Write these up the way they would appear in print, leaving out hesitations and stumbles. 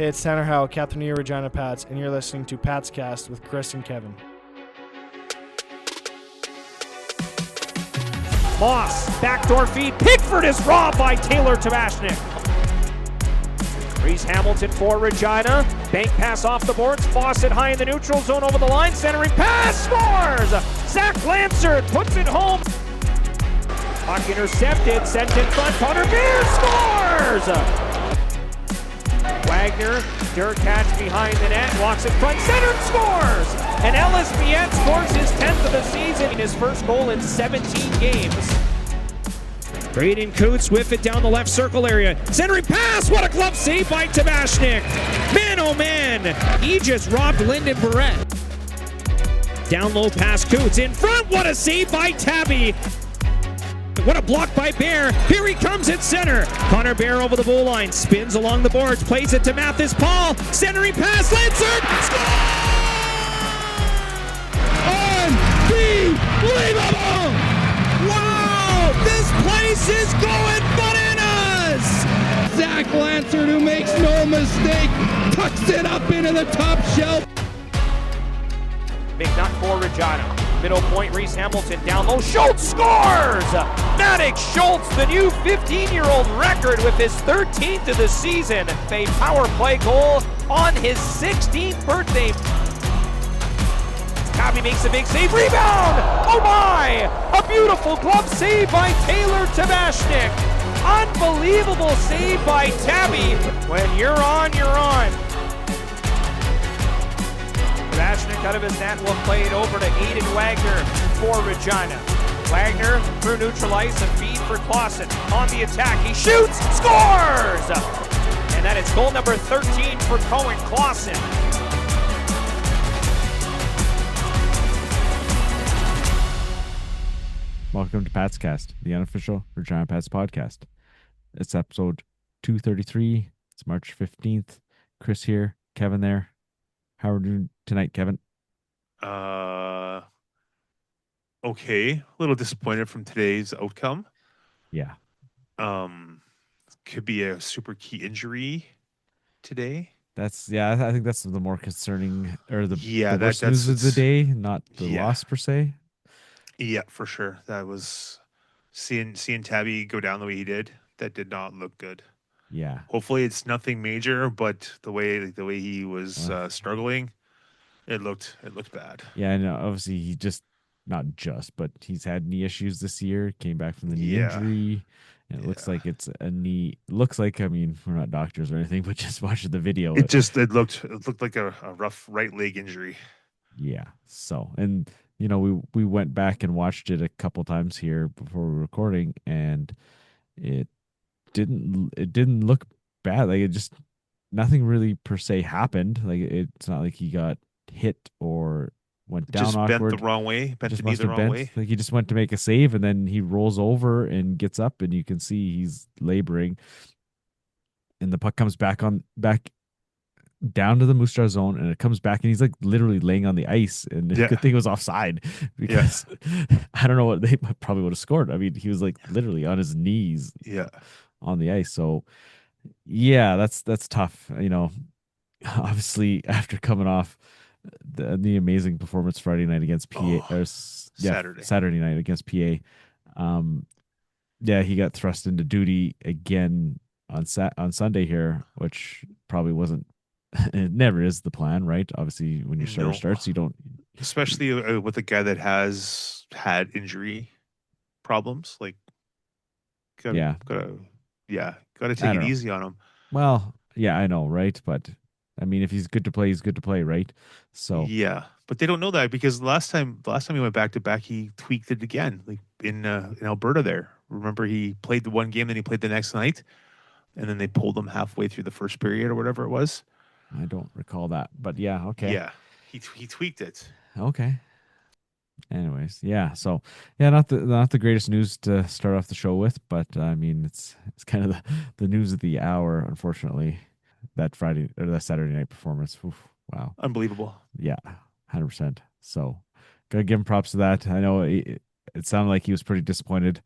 Hey, it's Tanner Howe, Captain of your Regina Pats, and you're listening to Pats Cast with Chris and Kevin. Moss, backdoor feed. Pickford is robbed by Taylor Tabashnik. Reese Hamilton for Regina. Bank pass off the boards. Fawcett high in the neutral zone over the line. Centering pass, scores! Zach Lansard puts it home. Puck intercepted, sent in front. Connor Beer scores! Wagner, Dirk catch behind the net, walks in front, centered, scores! And Ellis Miette scores his 10th of the season, his first goal in 17 games. Braden Coots whiff it down the left circle area. Centering pass, what a glove save by Tabashnik! Man, oh man, he just robbed Lyndon Barrett. Down low pass, Coots in front, what a save by Tabby! What a block by Bear. Here he comes at center. Connor Bear over the goal line. Spins along the boards. Plays it to Mathis Paul. Centering pass. Lansard. Score! Unbelievable! Wow! This place is going bananas! Zach Lansard, who makes no mistake, tucks it up into the top shelf. Big nut for Regina. Middle point, Reese Hamilton down low. Schultz scores! Maddox Schultz, the new 15-year-old record with his 13th of the season. A power play goal on his 16th birthday. Tabby makes a big save. Rebound! Oh my! A beautiful glove save by Taylor Tabashnik. Unbelievable save by Tabby. When you're on, you're on. Tabashnik out of his net will play it over to Aiden Wagner for Regina. Wagner through neutral ice, a feed for Clausen. On the attack, he shoots, scores! And that is goal number 13 for Cohen Clausen. Welcome to Pats Cast, the unofficial Regina Pats podcast. It's episode 233. It's March 15th. Chris here, Kevin there. How are we doing tonight, Kevin? Okay. A little disappointed from today's outcome. Yeah. Could be a super key injury today. I think that's the more concerning, or the worst that's news of the day, not the loss per se. Yeah, for sure. That was seeing Tabby go down the way he did. That did not look good. Yeah. Hopefully it's nothing major, but the way he was struggling, it looked bad. Yeah, and obviously but he's had knee issues this year. Came back from the knee injury. And it looks like it's a knee. I mean, we're not doctors or anything, but just watching the video, It looked like a rough right leg injury. Yeah. So, and we went back and watched it a couple times here before we were recording, and it didn't look bad. Like, it just, nothing really per se happened. Like, it's not like he got hit or went down just awkward. Bent the wrong way. Bent the knee the wrong way. Like, he just went to make a save, and then he rolls over and gets up, and you can see he's laboring. And the puck comes back down to the Moose Jaw zone, and it comes back, and he's like literally laying on the ice. And the good thing it was offside, because I don't know what, they probably would have scored. I mean, he was like literally on his knees on the ice. So yeah, that's tough. Obviously after coming off the amazing performance Friday night against PA, Saturday night against PA. He got thrust into duty again on Sunday here, which probably wasn't. It never is the plan, right? Obviously, when your starter starts, you don't. Especially with a guy that has had injury problems, like gotta take it easy on him. Well, yeah, I know, right? But I mean, if he's good to play, he's good to play, right? So yeah, but they don't know that, because last time he went back to back, he tweaked it again, like in Alberta. There, remember, he played the one game, then he played the next night, and then they pulled him halfway through the first period or whatever it was. I don't recall that, but yeah, okay. Yeah, he tweaked it. Okay. Anyways, yeah. So yeah, not the greatest news to start off the show with, but I mean, it's kind of the news of the hour, unfortunately. That Saturday night performance. Oof, wow. Unbelievable. Yeah, 100%. So gotta give him props to that. I know it sounded like he was pretty disappointed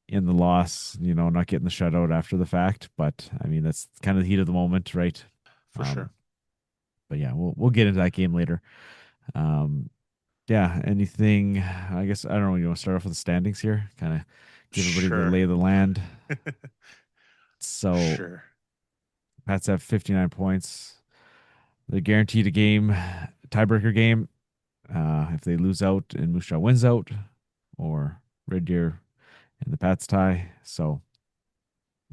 in the loss, not getting the shutout after the fact, but I mean, that's kind of the heat of the moment, right? For sure. But yeah, we'll get into that game later. Yeah, anything? I guess I don't know. You want to start off with the standings here? Kind of give everybody the Sure. lay of the land. So Sure. Pats have 59 points. They're guaranteed a game, tiebreaker game. If they lose out and Moose Jaw wins out, or Red Deer and the Pats tie. So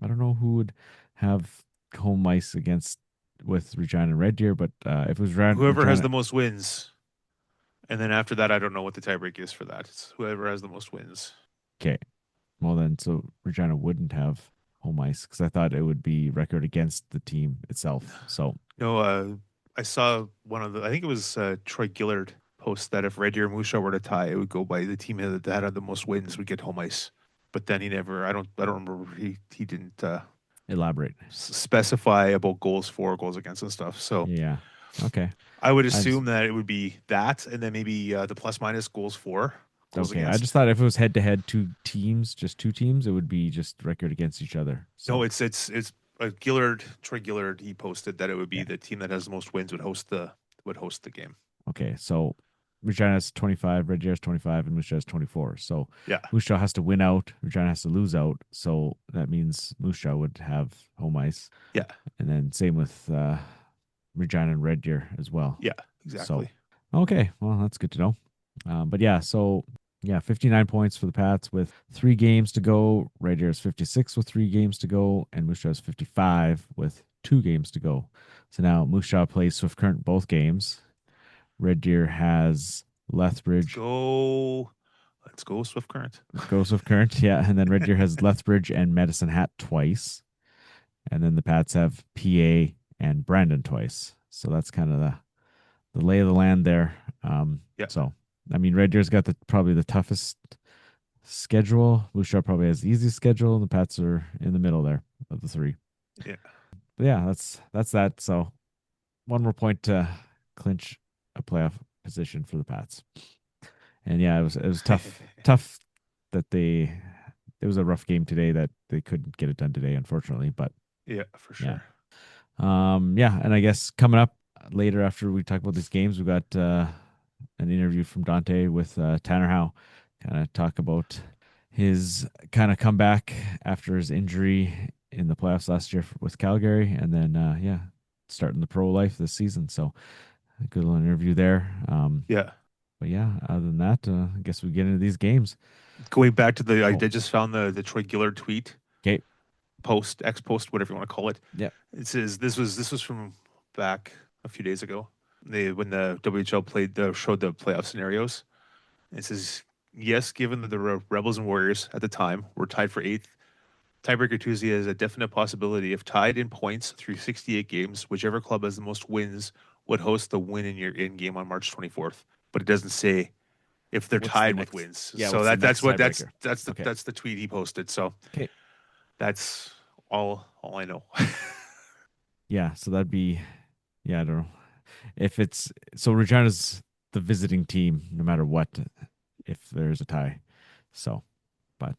I don't know who would have home ice against with Regina and Red Deer, but if it was Whoever has Regina, the most wins. And then after that, I don't know what the tiebreak is for that. It's whoever has the most wins. okay, well then, so Regina wouldn't have home ice because I thought it would be record against the team itself. So No, I saw one of the, I think it was Troy Gillard post that if Red Deer and Moose Jaw were to tie, it would go by the team that had the most wins would get home ice. But then he never, I don't remember, he didn't elaborate. specify about goals for, goals against and stuff. So Yeah. Okay. I would assume that it would be that, and then maybe the plus minus goals for, goals Okay. against. I just thought if it was head to head, just two teams, it would be just record against each other. So, No, it's Gillard, Troy Gillard. He posted that it would be the team that has the most wins would host the game. okay. So Regina has 25, Red Deer has 25, and Moose Jaw has 24. So Yeah, Moose Jaw has to win out, Regina has to lose out. So that means Moose Jaw would have home ice. yeah, And then same with Regina and Red Deer as well. yeah, exactly. So, okay. Well, that's good to know. But yeah, so yeah, 59 points for the Pats with 3 games to go. Red Deer is 56 with 3 games to go, and Moose Jaw is 55 with 2 games to go. So now Moose Jaw plays Swift Current both games. Red Deer has Lethbridge. Let's go Swift Current. Go Swift Current, yeah. And then Red Deer has Lethbridge and Medicine Hat twice. And then the Pats have PA and Brandon twice. So that's kind of the lay of the land there. Yeah. So, I mean, Red Deer's got probably the toughest schedule. Moose Jaw probably has the easiest schedule, and the Pats are in the middle there of the 3. Yeah. But yeah, that's that. So one more point to clinch a playoff position for the Pats. And yeah, it was tough that it was a rough game today that they couldn't get it done today, unfortunately. But Yeah, for sure. yeah, and I guess coming up later after we talk about these games, we got an interview from Dante with Tanner Howe, kind of talk about his kind of comeback after his injury in the playoffs last year with Calgary, and then starting the pro life this season. So a good little interview there. Yeah. But yeah, other than that, I guess we get into these games. Going back to I just found the Troy Gillard tweet. Okay. X post, whatever you want to call it. Yeah. It says this was from back a few days ago. When the WHL showed the playoff scenarios. It says, yes, given that the Rebels and Warriors at the time were tied for 8th, tiebreaker Tuesday is a definite possibility. If tied in points through 68 games, whichever club has the most wins would host the win in game on March 24th. But it doesn't say if they're What's tied the with next- wins. yeah, So what's the next that's tiebreaker? the tweet he posted. So Okay. that's all I know. Yeah, so that'd be, I don't know. If it's, so Regina's the visiting team no matter what, if there's a tie. So, but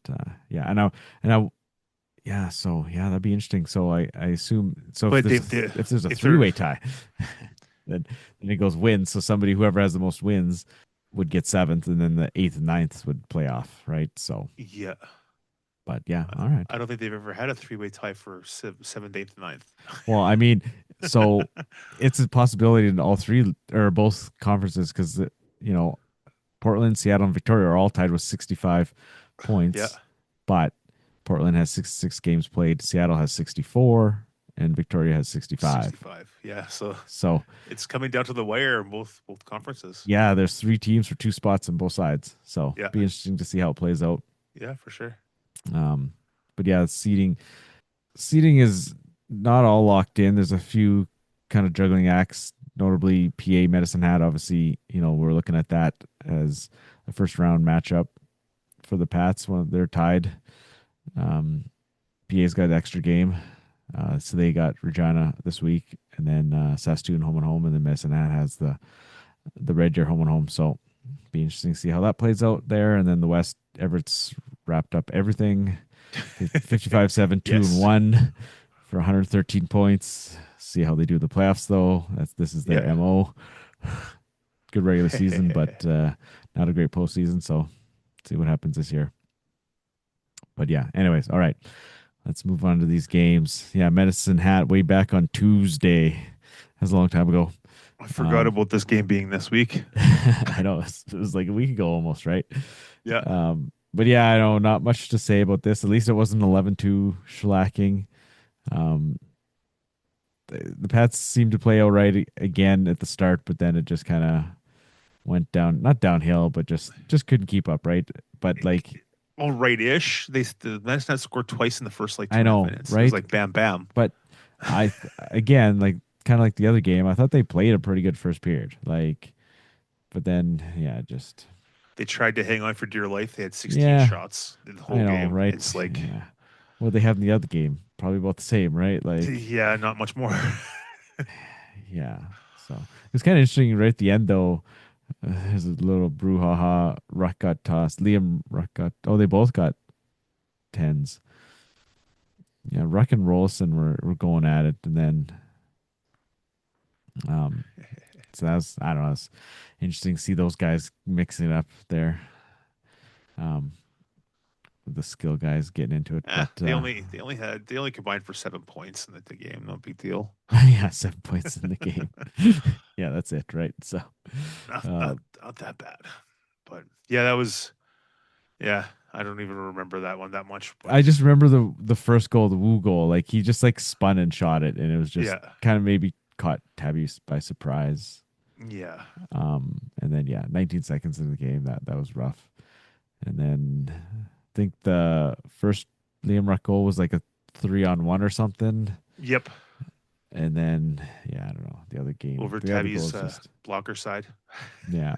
so that'd be interesting. So I assume, so But if there's a 3-way tie, then it goes wins. So whoever has the most wins would get 7th, and then the 8th and 9th would play off, right? So, Yeah. but yeah, all right. I don't think they've ever had a 3-way tie for 7th, 8th, and 9th. Well, I mean, so it's a possibility in all 3 or both conferences because, Portland, Seattle, and Victoria are all tied with 65 points. Yeah. But Portland has 66 games played. Seattle has 64, and Victoria has 65. 65. Yeah. So It's coming down to the wire in both conferences. yeah, there's 3 teams for 2 spots on both sides. So Yeah. be interesting to see how it plays out. Yeah, for sure. But yeah, seating is not all locked in. There's a few kind of juggling acts, notably PA Medicine Hat. Obviously, we're looking at that as a first round matchup for the Pats when they're tied. PA's got an extra game. So they got Regina this week, and then Saskatoon home and home, and then Medicine Hat has the Red Deer home and home. So be interesting to see how that plays out there. And then the West, Everett's wrapped up everything. 55-7, 2-1 for 113 points. See how they do in the playoffs, though. This is their Yeah. MO. Good regular season, but not a great postseason. So see what happens this year. But yeah, anyways, all right. Let's move on to these games. Yeah, Medicine Hat way back on Tuesday. That was a long time ago. I forgot about this game being this week. I know it was like a week ago almost, right? Yeah. But yeah, I know not much to say about this. At least it wasn't 11-2 shellacking. The Pats seemed to play all right again at the start, but then it just kind of went down, not downhill, but just couldn't keep up, right? But like, All right-ish. The Medicine Hat scored twice in the first like 2.5 I know, minutes. right? It was like bam, bam. But again, like kind of like the other game, I thought they played a pretty good first period. Like, but then yeah, just They tried to hang on for dear life. They had 16 yeah, shots in the whole I know, game. right? It's like, Yeah. What they have in the other game, probably about the same, right? Like, yeah, not much more. yeah. So it was kind of interesting right at the end, though. There's a little brouhaha. Ruck got tossed. Liam Ruck got. Oh, they both got tens. Yeah, Ruck and Rollison were going at it, and then so that was, I don't know, it's interesting to see those guys mixing it up there. The skill guys getting into it. But they only combined for 7 points in the game. No big deal. yeah, 7 points in the game. Yeah, that's it, right? So Not that bad. But yeah, that was, yeah, I don't even remember that one that much. But I just remember the first goal, the Wu goal. Like he just like spun and shot it, and it was just kind of maybe caught Tabby by surprise. Yeah. And then yeah, 19 seconds in the game, that was rough. And then I think the first Liam Ruck goal was like a 3-on-1 or something. Yep. And then yeah, I don't know, the other game Over the other Tabby's goal is just, blocker side. yeah.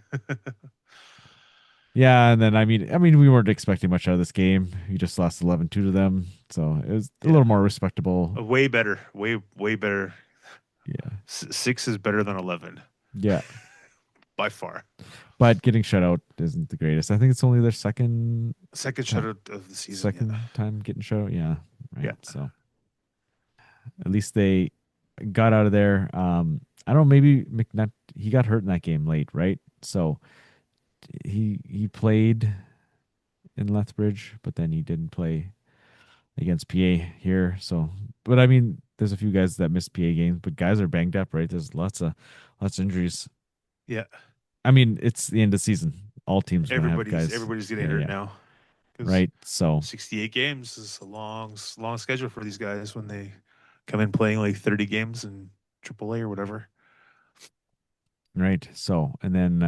Yeah, and then I mean we weren't expecting much out of this game. We just lost 11-2 to them, so it was a little more respectable. Way better, way better. Yeah, 6 is better than 11 yeah, by far. but getting shut out isn't the greatest. I think it's only their second shutout of the season. second time getting shut out. Yeah, right. Yeah. So at least they got out of there. I don't know. Maybe McNutt, he got hurt in that game late, right? So he played in Lethbridge, but then he didn't play against PA here. So, but I mean, there's a few guys that missed PA games, but guys are banged up, right? There's lots of injuries. Yeah. I mean, it's the end of the season. All teams are gonna have guys. Everybody's getting hurt now. Right. So 68 games is a long schedule for these guys when they come in playing like 30 games in AAA or whatever. right. So and then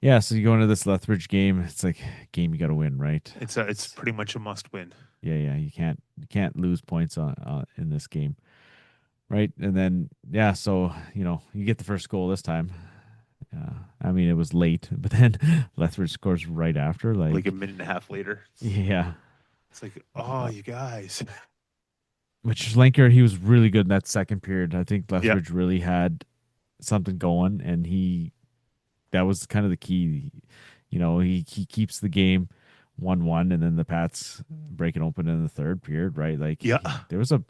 yeah, so you go into this Lethbridge game. It's like a game you got to win, right? It's pretty much a must win. Yeah. You can't lose points on in this game, right? And then yeah, so you get the first goal this time. I mean, it was late, but then Lethbridge scores right after, like a minute and a half later. Yeah, it's like, oh, you guys. Which Lanker, he was really good in that second period. I think Lethbridge really had something going, and that was kind of the key. He keeps the game 1-1, and then the Pats break it open in the third period, right? Like, there was a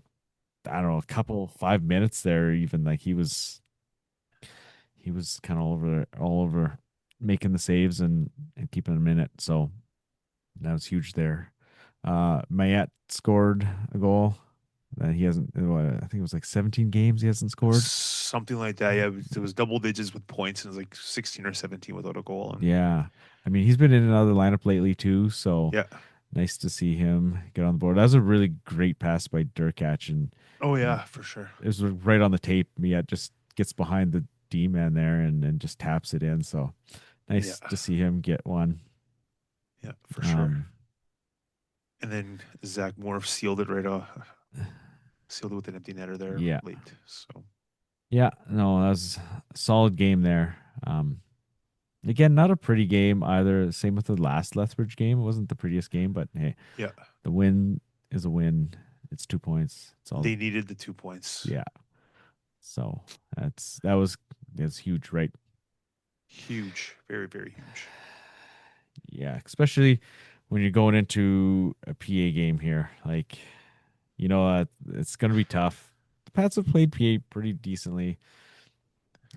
couple 5 minutes there, even like he was kind of all over making the saves and keeping them in it. So that was huge there. Mayette scored a goal. He hasn't, I think it was like 17 games he hasn't scored. Something like that. Yeah, it was double digits with points, and it was like 16 or 17 without a goal. Yeah. I mean, he's been in another lineup lately too, so yeah, nice to see him get on the board. That was a really great pass by Durkach, and oh yeah, for sure. It was right on the tape. Mayette just gets behind the D-man there and just taps it in. So nice to see him get one. Yeah, for sure. And then Zach Moore sealed it right off. Sealed it with an empty netter there late. So yeah, no, that was a solid game there. Again, not a pretty game either. Same with the last Lethbridge game. It wasn't the prettiest game, but hey, the win is a win. It's 2 points. It's all they needed, the 2 points. Yeah. So that's huge, right? Huge, very, very huge. Yeah, especially when you're going into a PA game here. Like, It's going to be tough. The Pats have played PA pretty decently.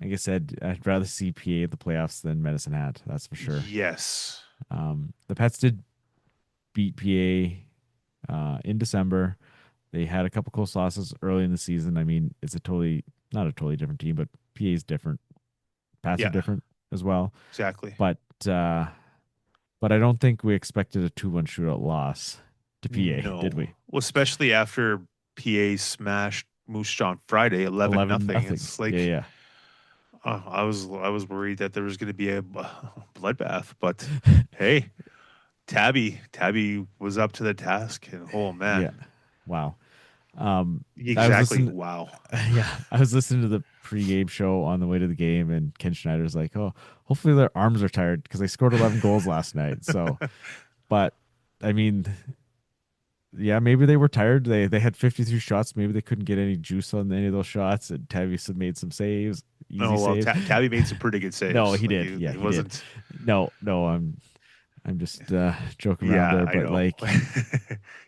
Like I said, I'd rather see PA in the playoffs than Medicine Hat. That's for sure. Yes. The Pats did beat PA in December. They had a couple close losses early in the season. I mean, it's not a totally different team, but PA is different. Pats are Yeah. different as well. Exactly. But I don't think we expected a 2-1 shootout loss to PA, No. did we? Well, especially after PA smashed Moose Jaw on Friday, 11 nothing. It's like, yeah. I was worried that there was going to be a bloodbath, but hey, Tabby was up to the task, and oh man, Yeah. Wow. exactly. Wow. I was listening to the pregame show on the way to the game, and Ken Schneider's like, "Oh, hopefully their arms are tired because they scored 11 goals last night." So, but I mean, yeah, maybe they were tired. They had 53 shots. Maybe they couldn't get any juice on any of those shots. And Tabby made some saves, easy saves. Tabby made some pretty good saves. No, he Like, did. It Yeah, he wasn't. did. No, I'm just joking Yeah, around there, I but know. like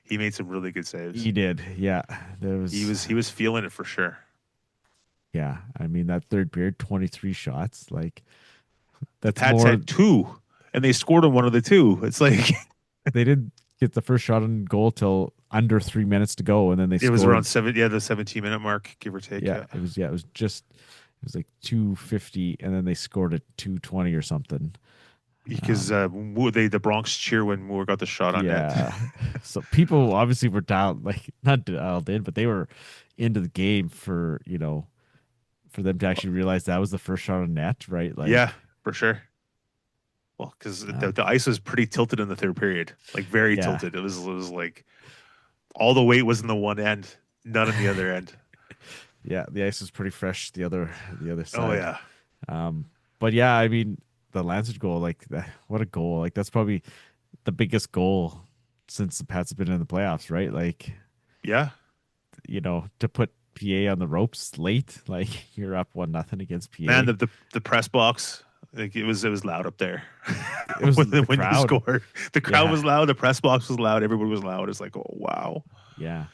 He made some really good saves. he did. Yeah, there was. He was feeling it for sure. Yeah, I mean that third period, 23 shots. Like The that's Pats more. had 2, and they scored on one of the 2. It's like They didn't get the first shot on goal till under 3 minutes to go, and then they it scored. was around the 17-minute mark, give or take. Yeah, it was. Yeah, it was like 2:50, and then they scored at 2:20 or something. Because the Bronx cheer when Moore got the shot on net. Yeah, so people obviously were dialed, like not dialed in, but they were into the game for for them to actually realize that was the first shot on net, right? Like, Yeah, for sure. Well, because the ice was pretty tilted in the third period, like very Yeah. tilted. It was like all the weight was in the one end, none in the other end. yeah, the ice was pretty fresh the other side. Oh yeah, But yeah, I mean the Lancet goal, like what a goal! Like that's probably the biggest goal since the Pats have been in the playoffs, right? Like yeah. to put PA on the ropes late, like you're up 1-0 against PA. Man, the press box, like it was loud up there. It was when the you crowd. scored, the crowd Yeah. was loud, the press box was loud, everybody was loud. It's like, oh wow. Yeah.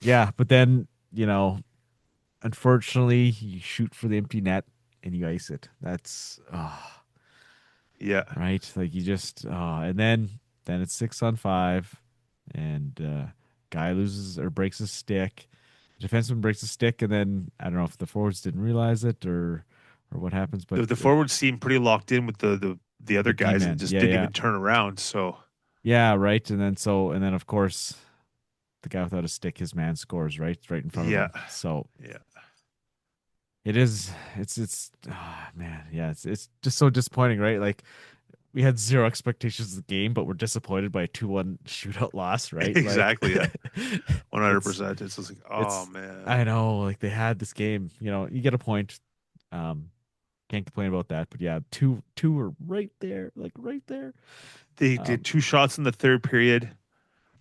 Yeah, but then, unfortunately, you shoot for the empty net and you ice it. That's Yeah, right. Like you just and then it's 6-on-5 and guy loses or breaks his stick. The defenseman breaks his stick, and then I don't know if the forwards didn't realize it or what happens, but the forwards seemed pretty locked in with the other guys D-man. and just Yeah, didn't yeah. even turn around. So yeah, right. And then of course the guy without a stick, his man scores right in front of him. So yeah. it's man, yeah, it's just so disappointing, right? Like we had zero expectations of the game, but we're disappointed by a 2-1 shootout loss, right? Exactly. Like, 100%. It's just like, oh man. I know, like they had this game, you get a point. Can't complain about that, but yeah, two were right there, like right there. They did 2 shots in the third period.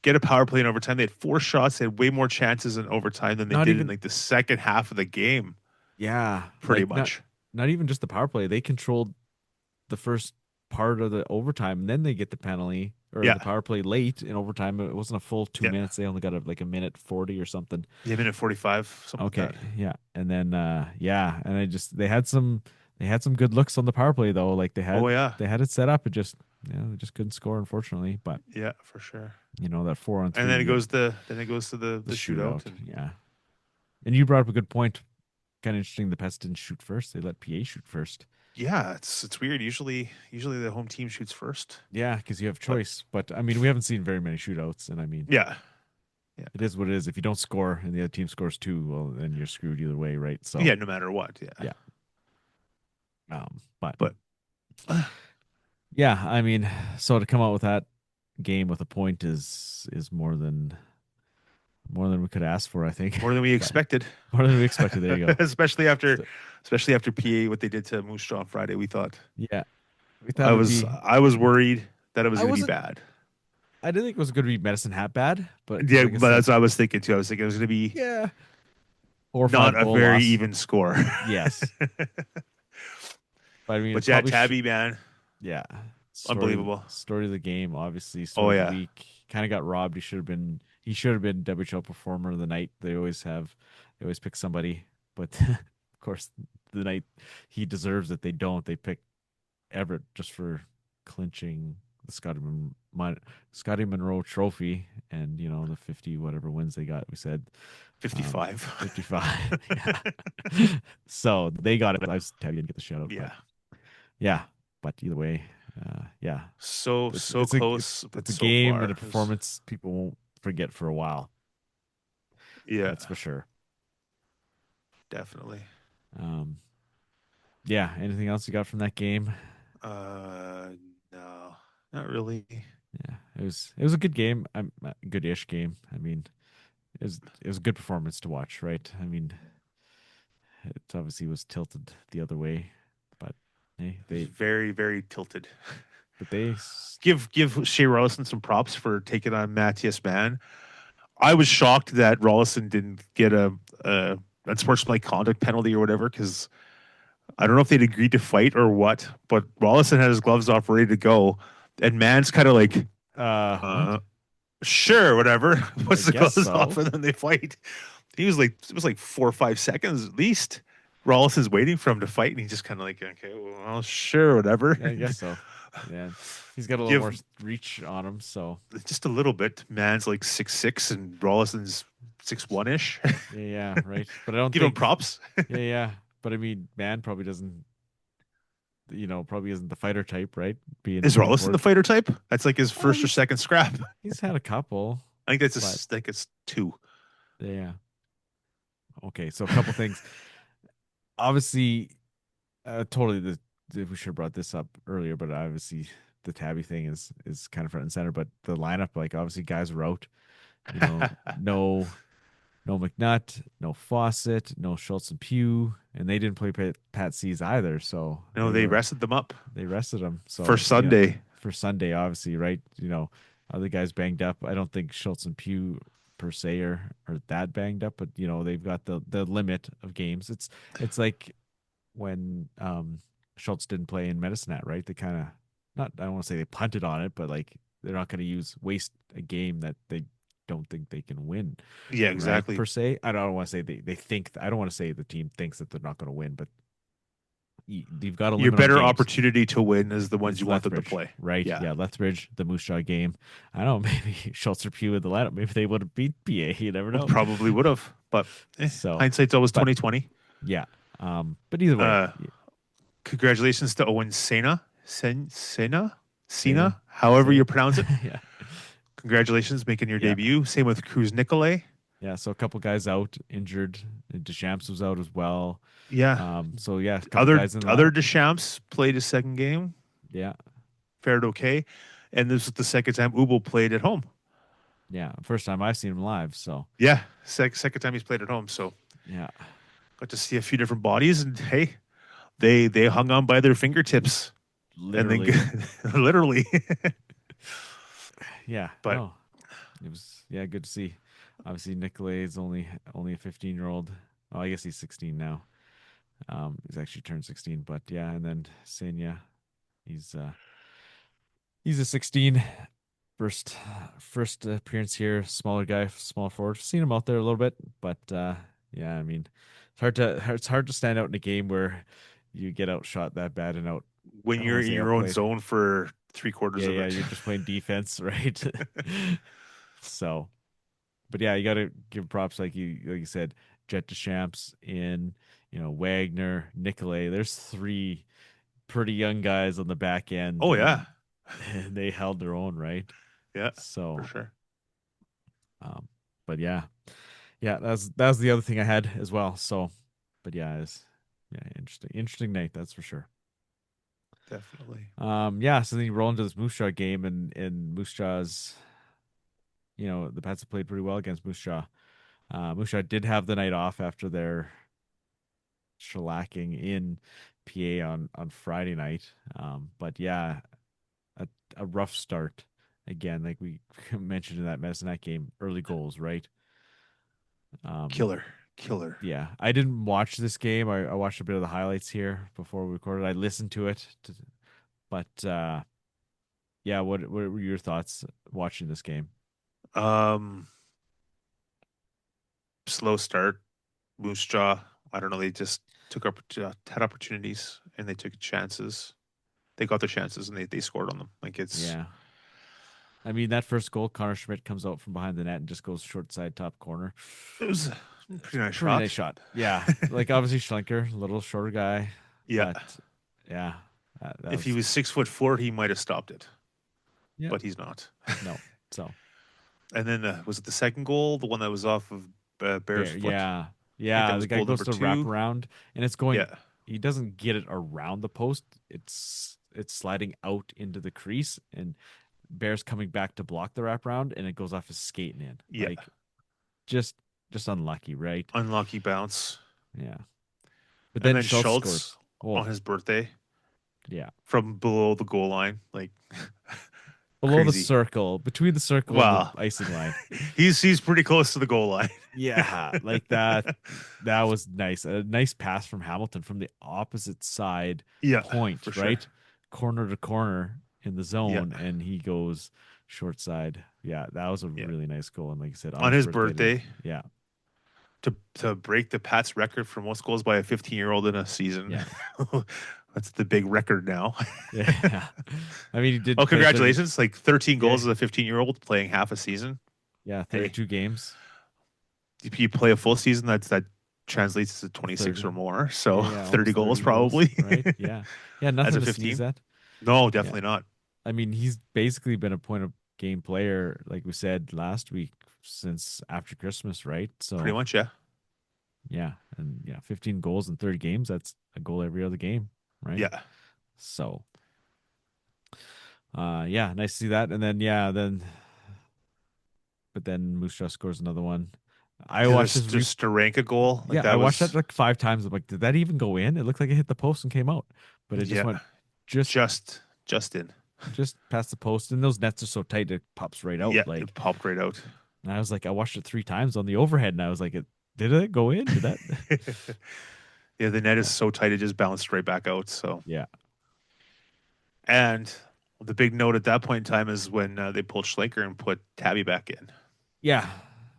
Get a power play in overtime. They had 4 shots. They had way more chances in overtime than they did in like the second half of the game. Yeah, Pretty like, much. Not even just the power play. They controlled the first part of the overtime, and then they get the penalty or the power play late in overtime. It wasn't a full 2 minutes. They only got a minute 40 or something. Yeah, minute 45. Something Okay, like that. yeah, and then and they had some good looks on the power play though. Like they had it set up. It just they just couldn't score, unfortunately. But Yeah, for sure. that 4-on-3. And then it goes to the shootout. Yeah, and you brought up a good point. Kind of interesting. The Pets didn't shoot first. They let PA shoot first. Yeah, it's weird. Usually the home team shoots first. Yeah, because you have choice. But I mean, we haven't seen very many shootouts, and I mean, Yeah. it is what it is. If you don't score and the other team scores 2, well, then you're screwed either way, right? So Yeah, no matter what. Yeah. Yeah. But yeah, I mean, so to come out with that game with a point is more than we could ask for, I think. more than we expected. More than we expected. There you go. especially after PA, what they did to Moose Jaw on Friday. We thought Yeah. We thought I was worried that it was going to be wasn't- bad. I didn't think it was going to be Medicine Hat bad, but Yeah, like I but said, that's what I was thinking too. I was thinking it was going to be yeah. Or not 5 a goal very loss. even score. Yes. But I mean, But yeah, probably Tabby, man. yeah. Unbelievable. Story of the game, obviously. Oh, Story yeah. of the week. kind of got robbed. He should have been WHL performer of the night. They always pick somebody, but of course the night he deserves it, they don't. They pick Everett just for clinching the Scotty Monroe Trophy, and the 50 whatever wins they got. We said 55. 55. Yeah. So they got it. I was happy didn't get the shout out. Yeah. Yeah, but either way, yeah. So It's close, but it's a so game far. and a performance people won't forget for a while. Yeah, That's for sure. definitely. Yeah. Anything else you got from that game? No, not really. Yeah, it was a good game. A good-ish game. I mean, it was a good performance to watch, right? I mean, it obviously was tilted the other way, but hey, It was very, very tilted. but they Give Shea Rollison some props for taking on Matthias Mann. I was shocked that Rollison didn't get a unsportsmanlike conduct penalty or whatever, because I don't know if they'd agreed to fight or what, but Rollison had his gloves off ready to go, and Mann's kind of like, what? sure, whatever. Puts the guess gloves so. off and then they fight. He was like, it was like 4 or 5 seconds at least. Rollison's waiting for him to fight, and he's just kind of like, okay, well, sure, whatever. Yeah, I guess so. Yeah, he's got a little more reach on him, so Just a little bit. Man's like 6'6", and Rollison's 6'1" ish. yeah, right. But I don't Give him think props. yeah. But I mean, man probably doesn't, probably isn't the fighter type, right? Being Is Rollison forward. the fighter type? That's like his first or second scrap. He's had a couple. I think I think it's 2. Yeah. Okay, so a couple things. Obviously, totally. We should have brought this up earlier, but obviously the Tabby thing is kind of front and center. But the lineup, like obviously guys were out. No McNutt, no Fawcett, no Schultz and Pugh, and they didn't play Pat C's either. So No, they rested them up They rested them. So for Sunday. For Sunday, obviously, right? Other guys banged up. I don't think Schultz and Pugh per se are that banged up, but they've got the limit of games. It's like when Schultz didn't play in Medicine Hat, right? They kind of I don't want to say they punted on it, but like they're not going to waste a game that they don't think they can win. Yeah, exactly. Right, per se. I don't want to say they think. I don't want to say the team thinks that they're not going to win, but you've got a your better opportunity to win is the ones you want them to play. Right. Yeah. Lethbridge, the Moose Jaw game. I don't know, maybe Schultz or Pugh in the lineup. Maybe they would have beat PA. You never know. Probably would have, but hindsight's always 20/20. Yeah. But either way. Congratulations to Owen Sena, however you pronounce it. Yeah. Congratulations, making your debut. Same with Cruz Nicolay. Yeah, so a couple guys out injured. Deschamps was out as well. Yeah. So yeah, other Deschamps played his second game. Yeah. Fared okay. And this was the second time Ubel played at home. Yeah. First time I've seen him live. So yeah, second time he's played at home. So yeah, got to see a few different bodies, and hey, they hung on by their fingertips. Literally. Literally. Yeah. But it was good to see. Obviously, Nicolay is only a 15-year-old. Oh, I guess he's 16 now. He's actually turned 16, but yeah. And then Senya, he's a 16. First appearance here. Smaller guy, small forward. Seen him out there a little bit, but yeah. I mean, it's hard to stand out in a game where you get outshot that bad and out when you're in your own zone for 3/4 of it. Yeah, you're just playing defense, right? So, but yeah, you got to give props, like you said, Jet Deschamps in, Wagner, Nicolay. There's 3 pretty young guys on the back end. Oh yeah, and they held their own, right? Yeah, so for sure. But yeah, that was the other thing I had as well. So, but yeah, interesting night, that's for sure. Definitely. So then you roll into this Moose Jaw game, and Moose Jaw's, the Pats have played pretty well against Moose Jaw. Moose Jaw did have the night off after their shellacking in PA on Friday night. But yeah, a rough start again, like we mentioned in that Medicine Hat game. Early goals, right? Killer. Yeah, I didn't watch this game. I watched a bit of the highlights here before we recorded. I listened to it, but yeah, what were your thoughts watching this game? Slow start. Moose Jaw. I don't know. They just had opportunities and they took chances. They got their chances and they scored on them. Like it's Yeah. I mean, that first goal, Connor Schmidt comes out from behind the net and just goes short side top corner. it was a pretty nice Pretty shot. nice shot. Yeah. Like, obviously, Schlenker, a little shorter guy. Yeah. But, yeah. That If he was 6'4", he might have stopped it, yeah. but he's not. No. So, And then was it the second goal, the one that was off of Bear's foot? yeah. I think Yeah. that The was guy goal goes number to wrap 2. around and it's going, Yeah. he doesn't get it around the post. It's sliding out into the crease and Bear's coming back to block the wraparound and it goes off his skating in. Yeah. Like, just unlucky, right? Unlucky bounce. Yeah. But And then then Schultz scored. on his birthday Yeah. from below the goal line, like Below the crazy. circle, between the circle Wow. and the icing line. he's pretty close to the goal line. Yeah, like that. That was nice. A nice pass from Hamilton from the opposite side Yeah, point, for sure. right? Corner to corner in the zone, Yeah. and he goes short side. Yeah, that was a Yeah. really nice goal. And like I said, On his birthday. Yeah. To break the Pats record for most goals by a 15-year-old in a season. Yeah. That's the big record now. Yeah. I mean, he did. Oh, play congratulations. Like 13 goals Yeah. as a 15-year-old playing half a season. Yeah, 32 games. If you play a full season, that translates to 26 or 30. more. So Yeah, 30 goals 30 probably. right? Yeah. Yeah, nothing As a to 15? sneeze at. No, definitely not. I mean, he's basically been a point of game player, like we said last week, since after Christmas, right? So Pretty much, yeah. yeah, and yeah, 15 goals in 30 games. That's a goal every other game, right? Yeah. So, yeah, nice to see that. And then but then Moose Jaw scores another one. I watched this. Just to rank a goal. Like Yeah, that I watched was that like 5 times. I'm like, did that even go in? It looked like it hit the post and came out, but it just went just in. just past the post. And those nets are so tight, it pops right out. Yeah, Like, it popped right out. and I was like, I watched it 3 times on the overhead, and I was like, did it go in? Did that? Yeah, the net is so tight it just bounced right back out. So Yeah. and the big note at that point in time is when they pulled Schlenker and put Tabby back in. Yeah.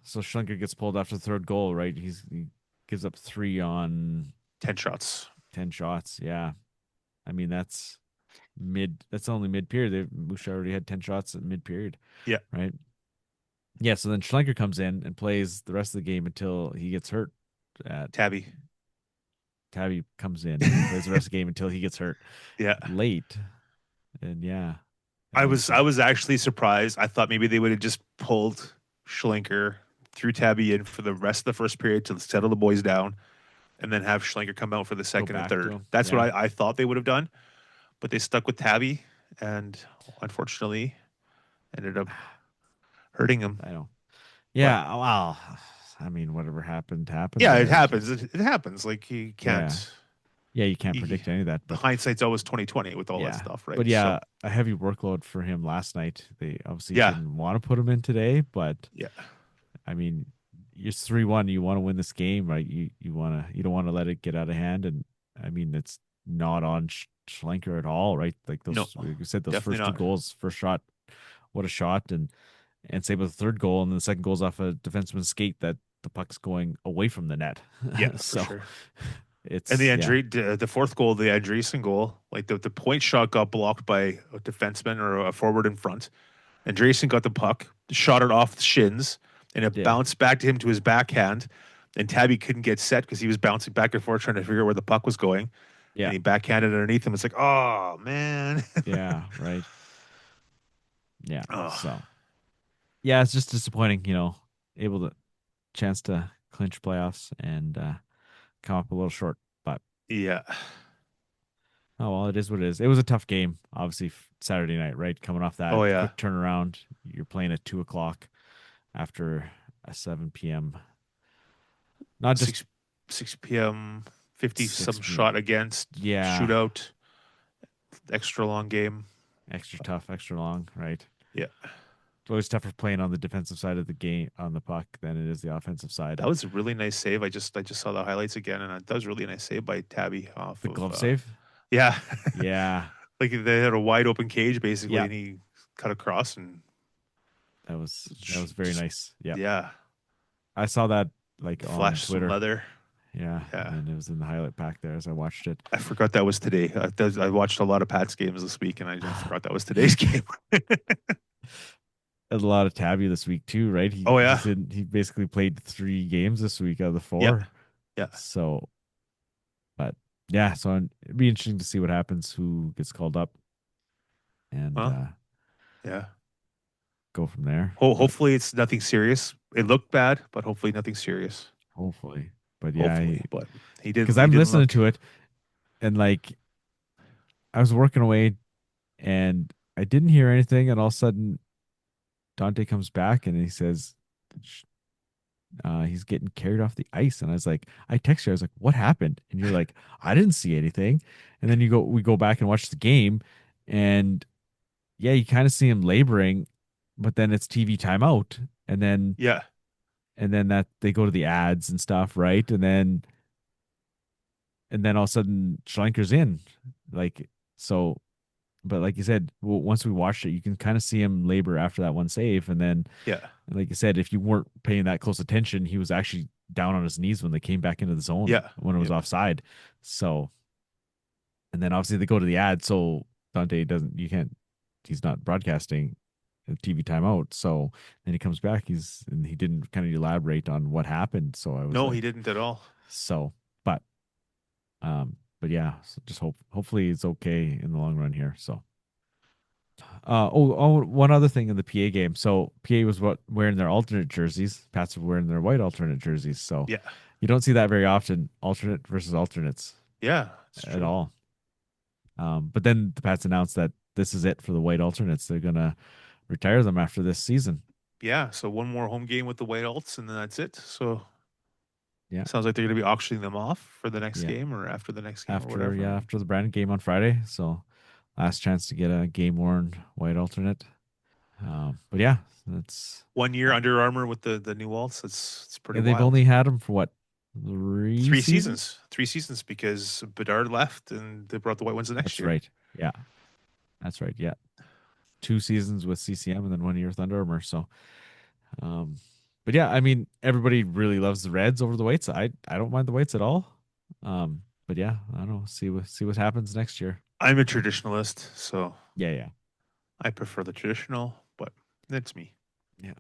So Schlenker gets pulled after the third goal, right? He gives up 3 on 10 shots. 10 shots. Yeah. I mean, that's only mid period. Moose Jaw already had 10 shots at mid period. Yeah. Right. Yeah. So then Schlenker comes in and plays the rest of the game until he gets hurt. Tabby comes in and plays the rest of the game until he gets hurt. Yeah. Late. And yeah. I was actually surprised. I thought maybe they would have just pulled Schlenker, threw Tabby in for the rest of the first period to settle the boys down, and then have Schlenker come out for the second and back to third. him. That's Yeah. what I thought they would have done. But they stuck with Tabby and unfortunately ended up hurting him. I know. Yeah. Well, I mean, whatever happened. Yeah, I it guess. happens. It happens. Like you can't. Yeah, you can't You- predict any of that. The But hindsight's always 20/20 with all yeah. that stuff, right? But yeah, a heavy workload for him last night. They obviously didn't want to put him in today, but Yeah. I mean, it's 3-1. You want to win this game, right? You don't want to let it get out of hand. And I mean, it's not on Schlenker at all, right? Like those, No, like you said, those definitely first 2 not. goals, first shot, what a shot, and same with the third goal, and then the second goal's off a defenseman's skate that the puck's going away from the net. Yeah, so for sure. it's And the fourth goal, the Andreessen goal, like the point shot got blocked by a defenseman or a forward in front. Andreessen got the puck, shot it off the shins, and it bounced back to him to his backhand. And Tabby couldn't get set because he was bouncing back and forth trying to figure out where the puck was going. Yeah. And he backhanded underneath him. It's like, oh man. Yeah, right. Yeah. Oh. So yeah, it's just disappointing, able to chance to clinch playoffs and come up a little short. But Yeah. oh well, it is what it is. It was a tough game, obviously Saturday night, right? Coming off that quick turnaround. You're playing at 2:00 after a 7 p.m. Not just 6 p.m. 50 6 some p.m. shot against shootout. Extra long game. extra tough, extra long, right? Yeah. It's always tougher playing on the defensive side of the game on the puck than it is the offensive side. That was a really nice save. I just saw the highlights again, and that was a really nice save by Tabby off the of, glove save. Yeah. Yeah. Like they had a wide open cage basically, and he cut across and That was very Just- nice. Yeah. Yeah. I saw that like on Flash some Twitter. leather. Yeah. Yeah. And it was in the highlight pack there as I watched it. I forgot that was today. I watched a lot of Pat's games this week, and I just forgot that was today's game. Had a lot of Tabby this week too, right? Oh, yeah. He basically played 3 games this week out of the 4. Yeah. Yeah. So, but yeah, so it'd be interesting to see what happens, who gets called up, and Well, yeah. go from there. Hopefully it's nothing serious. It looked bad, but hopefully nothing serious. Hopefully, but yeah, Hopefully, but he did because I'm listening to it, and like I was working away, and I didn't hear anything, and all of a sudden Dante comes back and he says he's getting carried off the ice, and I was like, I text you, I was like, what happened? And you're like, I didn't see anything, and then we go back and watch the game, and yeah, you kind of see him laboring, but then it's TV timeout, and then Yeah. that they go to the ads and stuff, right? And then all of a sudden Schlenker's in, like, so. But like you said, once we watched it, you can kind of see him labor after that one save, and then Yeah. like you said, if you weren't paying that close attention, he was actually down on his knees when they came back into the zone. Yeah. When it was offside. So, and then obviously they go to the ad, so Dante he's not broadcasting a TV timeout. So then he comes back, and he didn't kind of elaborate on what happened. So I was No, like, he didn't at all. So, but yeah, so just hopefully it's okay in the long run here. So, one other thing in the PA game. So PA was wearing their alternate jerseys. Pats were wearing their white alternate jerseys. So Yeah. you don't see that very often, alternate versus alternates Yeah. It's at true. all. But then the Pats announced that this is it for the white alternates. They're gonna retire them after this season. Yeah. So one more home game with the White Alts, and then that's it. So Yeah. sounds like they're going to be auctioning them off for the next Yeah. game or after the next game. or After whatever. after the Brandon game on Friday. So last chance to get a game worn white alternate. But yeah, that's 1 year Under Armour with the new Alts. It's pretty. and they've wild. only had them for what, 3 seasons. 3 seasons because Bedard left and they brought the white ones the next That's year. right. Yeah, that's right. Yeah, 2 seasons with CCM and then 1 year with Under Armour. So, but yeah, I mean, everybody really loves the Reds over the whites. I don't mind the whites at all. But yeah, I don't know. See what happens next year. I'm a traditionalist, so Yeah. I prefer the traditional, but that's me. Yeah.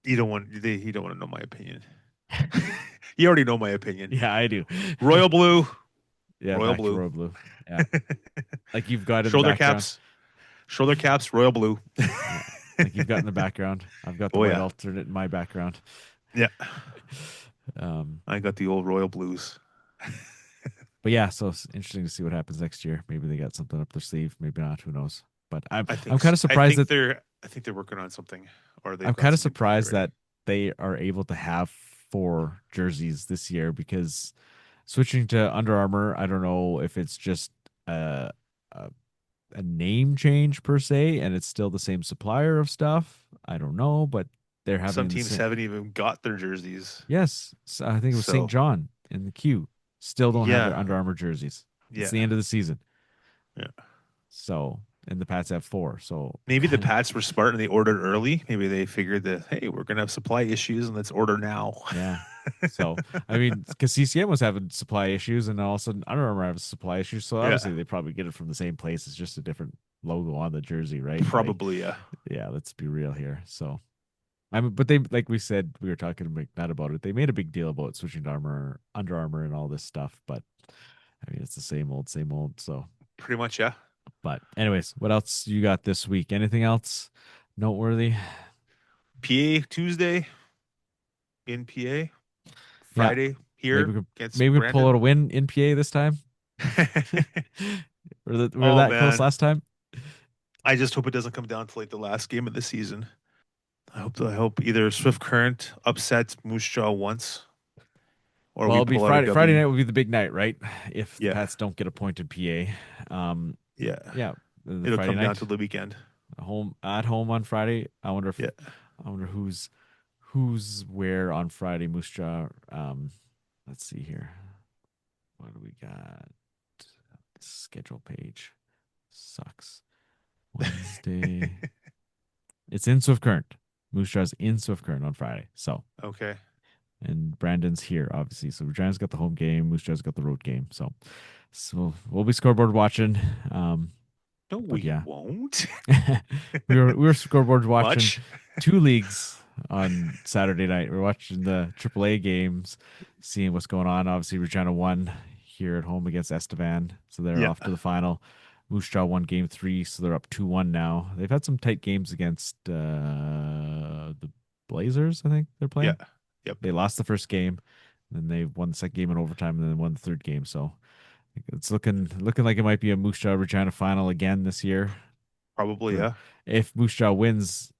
You don't want to know my opinion. You already know my opinion. Yeah, I do. Royal blue, Yeah, royal back to blue. royal blue. Yeah, like you've got in the shoulder background. caps, royal blue. Like you've got in the background. I've got the Oh, white yeah. alternate in my background. Yeah, Um, I got the old royal blues. but yeah, so it's interesting to see what happens next year. Maybe they got something up their sleeve. Maybe not. Who knows? But I'm I think kind of surprised that I think they're working on something. Or I'm kind of surprised that they are able to have 4 jerseys this year, because switching to Under Armour, I don't know if it's just a name change per se, and it's still the same supplier of stuff. I don't know, but they're having some teams haven't even got their jerseys. Yes, so I think it was So- St. John in the queue. Still don't have Yeah. their Under Armour jerseys. Yeah, It's the end of the season. Yeah. So, and the Pats have 4. So maybe the Pats were smart and they ordered early. Maybe they figured that, hey, we're gonna have supply issues and let's order now. yeah. So I mean, because CCM was having supply issues, and all of a sudden Under Armour has supply issues. So Yeah. obviously they probably get it from the same place. It's just a different logo on the jersey, right? Like, Probably, yeah. yeah. Let's be real here. So, but they, like we said, we were talking to McNutt about it. They made a big deal about switching to Under Armour and all this stuff. But I mean, it's the same old. So, Pretty much, yeah. but anyways, what else you got this week? Anything else noteworthy? PA Tuesday in PA. Friday here. Maybe against we pull Brandon. out a win in PA this time. We're that close man. last time. I just hope it doesn't come down to like the last game of the season. I hope either Swift Current upsets Moose Jaw once, or Well, we it'll be pull out a Friday. W. Friday night will be the big night, right? If the Yeah. Pats don't get a point in PA. Yeah, Yeah. The it'll Friday come night, down to the weekend. at home on Friday. I wonder if Yeah. who's where on Friday. Moose Jaw. Let's see here. What do we got? Schedule page sucks. Wednesday. It's in Swift Current. Moose Jaw's in Swift Current on Friday. So, Okay. and Brandon's here, obviously. So Regina's got the home game. Moose Jaw's got the road game. So we'll be scoreboard watching. No, we yeah. won't. we were scoreboard watching Much? 2 leagues on Saturday night. We're watching the AAA games, seeing what's going on. Obviously, Regina won here at home against Estevan, so they're off to the final. Moose Jaw won game 3, so they're up 2-1 now. They've had some tight games against the Blazers, I think they're playing. Yeah. Yep. They lost the first game, then they won the second game in overtime, and then won the third game. So it's looking like it might be a Moose Jaw Regina final again this year. Probably, yeah. If Moose Jaw wins,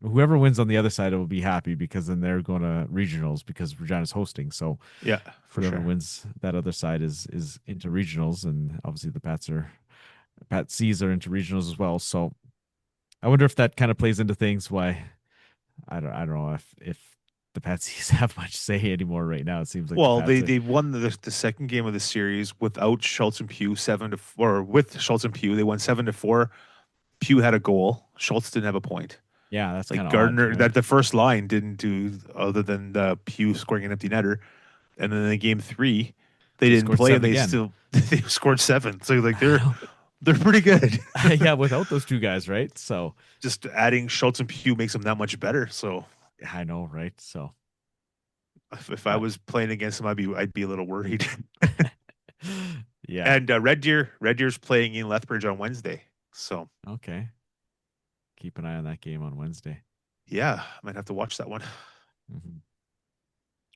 whoever wins on the other side will be happy, because then they're going to regionals because Regina's hosting. So Yeah, for whoever sure. wins that other side is into regionals, and obviously the Pat C's are into regionals as well. So I wonder if that kind of plays into things. Why I don't know if the Pat C's have much say anymore right now. It seems like Well, they won the second game of the series without Schultz and Pugh 7-4, or with Schultz and Pugh. They won 7-4. Pugh had a goal. Schultz didn't have a point. Yeah, that's Like kind of Gardner, odd, that the first line didn't do other than Pugh scoring an empty netter, and then in game 3 they didn't scored play, and 7 they again. they scored 7. So like they're pretty good. Yeah, without those two guys, right? So Just adding Schultz and Pugh makes them that much better. So I know, right? So if I was playing against them, I'd be a little worried. yeah, And Red Deer's playing in Lethbridge on Wednesday. So okay. Keep an eye on that game on Wednesday. yeah, I might have to watch that one. Mm-hmm.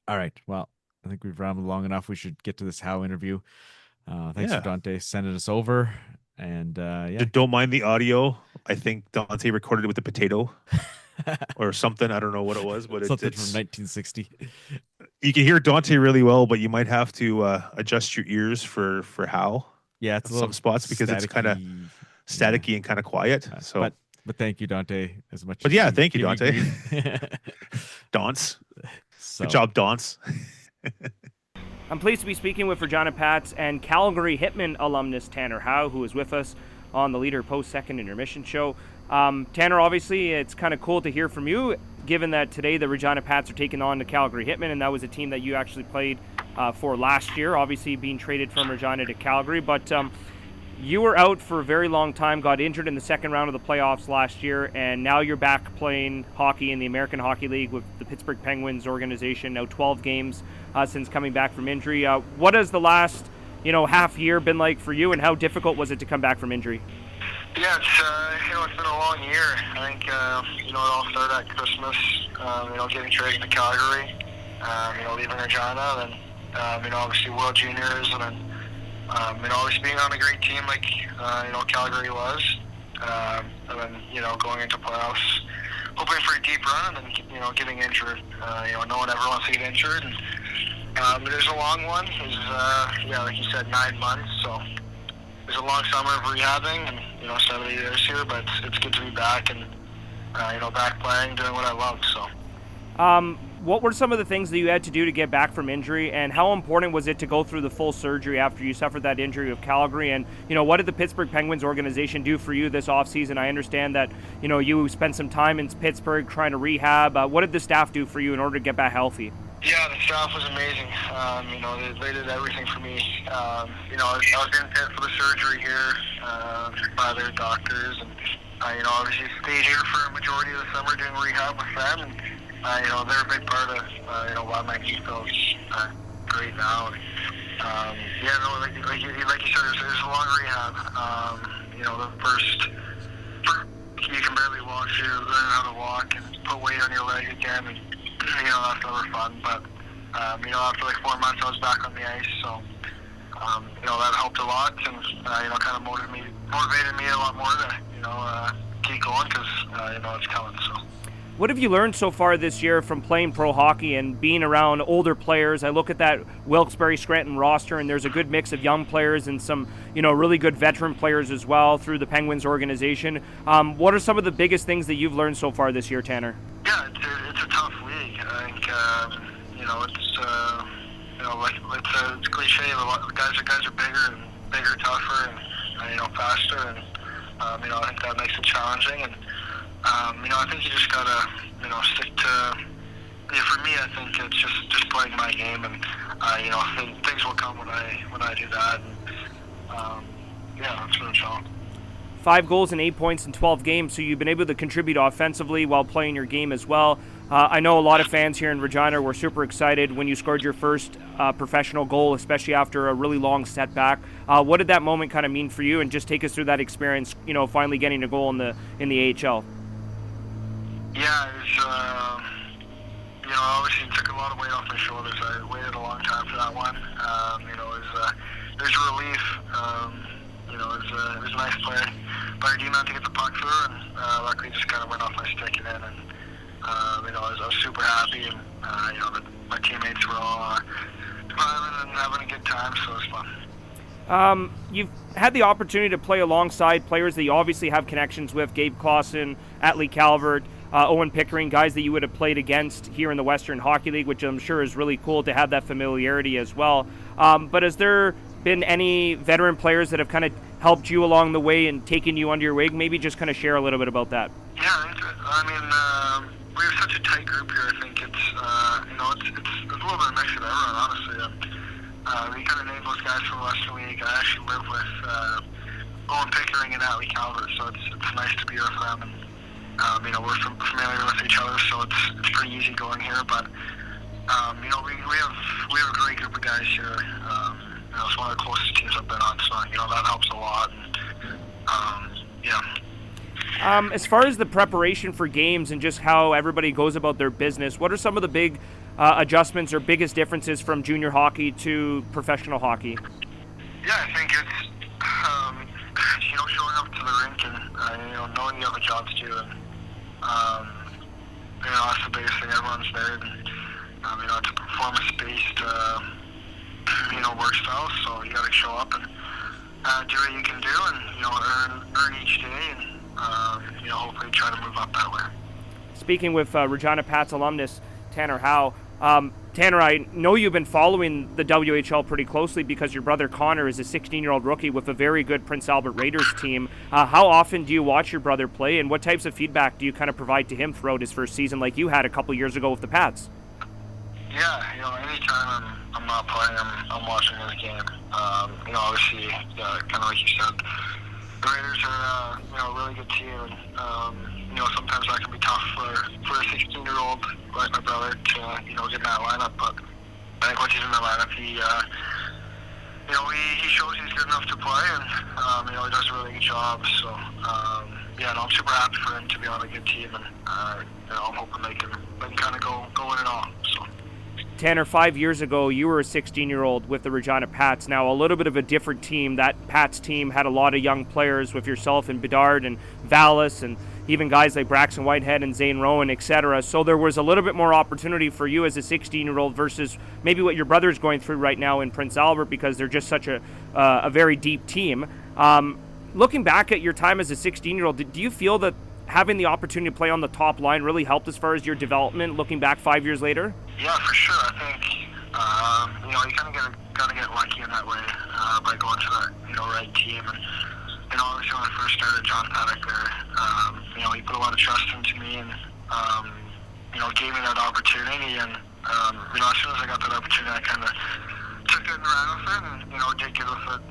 All right. Well, I think we've rambled long enough. We should get to this Howe interview. Thanks for Dante sending us over. And Don't mind the audio. I think Dante recorded it with a potato or something. I don't know what it was, but something it's from 1960. You can hear Dante really well, but you might have to adjust your ears for Howe. Yeah, it's in a some little spots because it's kind of staticky and kind of quiet. So, but thank you, Dante, as much. But as yeah, you thank you, gave Dante. me. Dance. So, Good job, Dance. I'm pleased to be speaking with Regina Pats and Calgary Hitman alumnus Tanner Howe, who is with us on the Leader Post-Second Intermission show. Tanner, obviously, it's kind of cool to hear from you, given that today the Regina Pats are taking on the Calgary Hitman, and that was a team that you actually played for last year, obviously being traded from Regina to Calgary. But you were out for a very long time, got injured in the second round of the playoffs last year, and now you're back playing hockey in the American Hockey League with the Pittsburgh Penguins organization, now 12 games since coming back from injury. What has the last half year been like for you, and how difficult was it to come back from injury? Yeah, it's been a long year. I think it all started at Christmas. Getting traded to Calgary. Leaving Regina, then obviously World Juniors, and then always being on a great team like Calgary was, and then going into playoffs, hoping for a deep run, and then getting injured. No one ever wants to get injured. And it was a long one. It was like you said, 9 months. So it was a long summer of rehabbing, and 70 years here. But it's good to be back and back playing, doing what I love. So. What were some of the things that you had to do to get back from injury, and how important was it to go through the full surgery after you suffered that injury with Calgary? And, what did the Pittsburgh Penguins organization do for you this offseason? I understand that, you spent some time in Pittsburgh trying to rehab. What did the staff do for you in order to get back healthy? Yeah, the staff was amazing. They did everything for me. I was in Pitt for the surgery here by their doctors, and obviously stayed here for a majority of the summer doing rehab with them. And, they're a big part of why my knee feels great now. Like you said, it was a long rehab. The first you can barely walk, so you're learning how to walk and put weight on your leg again, and that's never fun. But after like 4 months, I was back on the ice, so that helped a lot, and kind of motivated me a lot more to keep going, because it's coming. So. What have you learned so far this year from playing pro hockey and being around older players? I look at that Wilkes-Barre-Scranton roster, and there's a good mix of young players and some, really good veteran players as well through the Penguins organization. What are some of the biggest things that you've learned so far this year, Tanner? Yeah, it's a tough league. I think, it's cliche. The guys are bigger, tougher, and faster, and I think that makes it challenging. And I think you just gotta, stick to. For me, I think it's just playing my game, and things will come when I do that. And, that's pretty much all. 5 goals and 8 points in 12 games, so you've been able to contribute offensively while playing your game as well. I know a lot of fans here in Regina were super excited when you scored your first professional goal, especially after a really long setback. What did that moment kind of mean for you? And just take us through that experience, finally getting a goal in the AHL. Yeah, it was, obviously it took a lot of weight off my shoulders. I waited a long time for that one. It was a relief. It was a nice play by our D-man to get the puck through, and luckily just kind of went off my stick and in. And I was super happy, and my teammates were all smiling and having a good time, so it was fun. You've had the opportunity to play alongside players that you obviously have connections with, Gabe Clausen, Atlee Calvert, Owen Pickering, guys that you would have played against here in the Western Hockey League, which I'm sure is really cool to have that familiarity as well. But has there been any veteran players that have kind of helped you along the way and taken you under your wing? Maybe just kind of share a little bit about that. Yeah, we have such a tight group here. I think it's a little bit of a mix of everyone, honestly. We kind of named those guys from the Western League. I actually live with Owen Pickering and Atlee Calvert, so it's nice to be with them. And we're familiar with each other, so it's pretty easy going here. But we have a great group of guys here. It's one of the closest teams I've been on, so that helps a lot. And, as far as the preparation for games and just how everybody goes about their business, what are some of the big adjustments or biggest differences from junior hockey to professional hockey? Yeah, I think it's showing up to the rink and knowing you have a job to do, and that's the biggest thing. Everyone's there, and it's a performance-based work style, so you got to show up and do what you can do, and earn each day, and hopefully try to move up that way. Speaking with Regina Pats alumnus Tanner Howe, Tanner, I know you've been following the WHL pretty closely because your brother Connor is a 16-year-old rookie with a very good Prince Albert Raiders team. How often do you watch your brother play, and what types of feedback do you kind of provide to him throughout his first season like you had a couple years ago with the Pats? Yeah, anytime I'm not playing, I'm watching his game. Obviously, kind of like you said, the Raiders are a really good team, and sometimes that can be tough for a 16-year-old like my brother to get in that lineup. But I think once he's in the lineup, he shows he's good enough to play, and he does a really good job. So I'm super happy for him to be on a good team, and I'm hoping they can kind of go win it all. So. Tanner, 5 years ago, you were a 16-year-old with the Regina Pats. Now, a little bit of a different team. That Pats team had a lot of young players with yourself and Bedard and Vallis and even guys like Braxton Whitehead and Zane Rowan, etc. So there was a little bit more opportunity for you as a 16-year-old versus maybe what your brother's going through right now in Prince Albert because they're just such a very deep team. Looking back at your time as a 16-year-old, do you feel that having the opportunity to play on the top line really helped as far as your development looking back 5 years later? Yeah, for sure. I think, you kind of gotta get lucky in that way by going to that, right team. And obviously when I first started, John Paddock there, he put a lot of trust into me and, gave me that opportunity. And, as soon as I got that opportunity, I kind of took it and ran with it and, did good with it,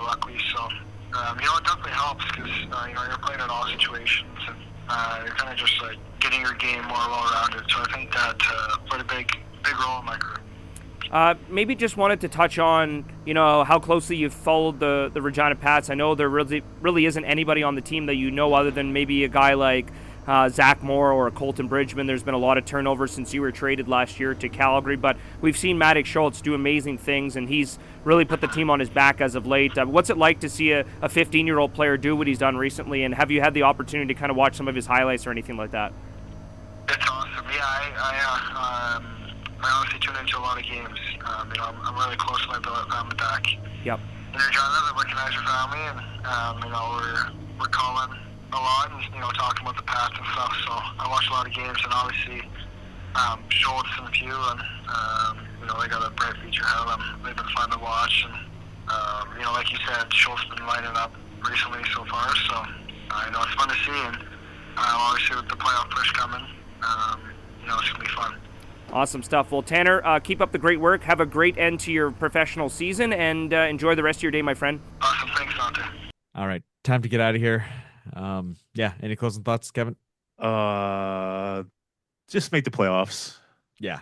luckily. So, it definitely helps because, you're playing in all situations and you're kind of just like getting your game more well-rounded. So I think that played a big role in my career. Maybe just wanted to touch on, how closely you've followed the Regina Pats. I know there really isn't anybody on the team that you know other than maybe a guy like Zach Moore or Colton Bridgman. There's been a lot of turnover since you were traded last year to Calgary, but we've seen Maddox Schultz do amazing things, and he's really put the team on his back as of late. What's it like to see a 15-year-old player do what he's done recently, and have you had the opportunity to kind of watch some of his highlights or anything like that? It's awesome. Yeah, I honestly tune into a lot of games. I'm really close to my family back. Yep. In Regina, I recognize your family, and we're calling a lot and talking about the Pats and stuff. So I watch a lot of games, and obviously Schultz and a few, and they got a bright future ahead of them. They've been fun to watch, and like you said, Schultz been lighting up recently so far. So it's fun to see, and obviously with the playoff push coming, it's going to be fun. Awesome stuff. Well, Tanner, keep up the great work. Have a great end to your professional season, and enjoy the rest of your day, my friend. Awesome. Thanks, Dante. All right, time to get out of here. Any closing thoughts, Kevin? Just make the playoffs. Yeah,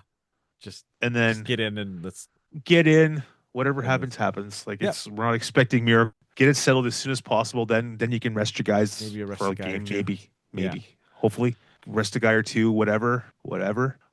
just get in and let's get in. Whatever happens. Like we're not expecting miracle. Get it settled as soon as possible. Then you can rest your guys for a game. Maybe. Hopefully, rest a guy or two. Whatever.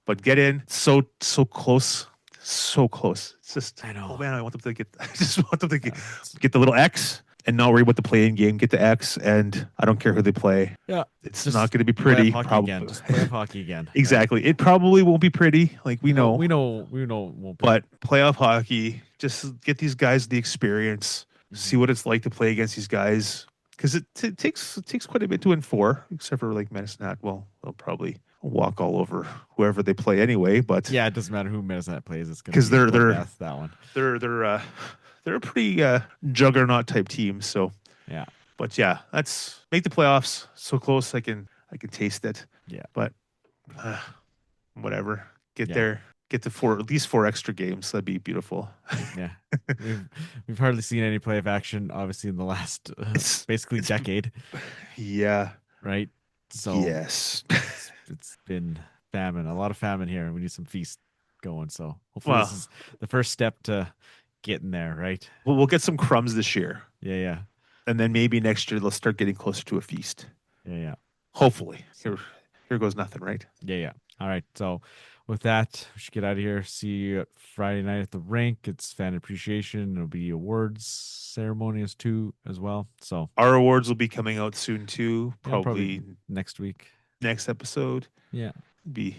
But get in. So close. So close. It's just. I know. Oh man, I want them to get. I just want them to get the little X and not worry about the play-in game. Get the X, and I don't care who they play. Yeah, it's not going to be pretty. Probably just play hockey again. Exactly. Right? It probably won't be pretty. Like we know. We know. It won't be. But playoff hockey, just get these guys the experience. See what it's like to play against these guys, because it takes quite a bit to win 4, except for like Medicine. Well, they'll probably walk all over whoever they play anyway. But yeah, it doesn't matter who Medicine plays. It's because they're that one. They're a pretty juggernaut type team. So yeah, but yeah, let's make the playoffs. So close, I can taste it. Yeah, but whatever. Get there. Get to at least 4 extra games. That'd be beautiful. Yeah, we've hardly seen any playoff action, obviously, in the last basically decade. Yeah. Right. So yes, it's been famine, a lot of famine here. We need some feast going. So hopefully this is the first step to getting there. Right. Well, we'll get some crumbs this year. Yeah. And then maybe next year they'll start getting closer to a feast. Yeah. Hopefully. Here goes nothing. Right. Yeah. All right. So. With that, we should get out of here. See you Friday night at the rink. It's fan appreciation. There'll be awards ceremonies too as well. So our awards will be coming out soon too. Probably next week. Next episode. Yeah. The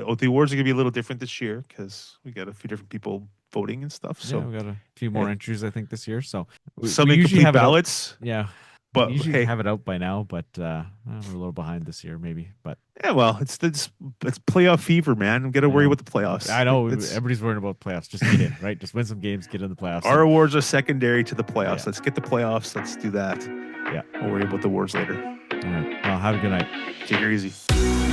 awards are gonna be a little different this year because we got a few different people voting and stuff. So we got a few more entries I think this year. So some incomplete ballots. Yeah. But we usually have it out by now, but we're a little behind this year, maybe. But yeah, well, it's playoff fever, man. We got to worry about the playoffs. I know everybody's worrying about playoffs. Just get in, right? Just win some games, get in the playoffs. Our awards are secondary to the playoffs. Let's get the playoffs. Let's do that. Yeah, we'll worry about the awards later. All right. Well, have a good night. Take it easy.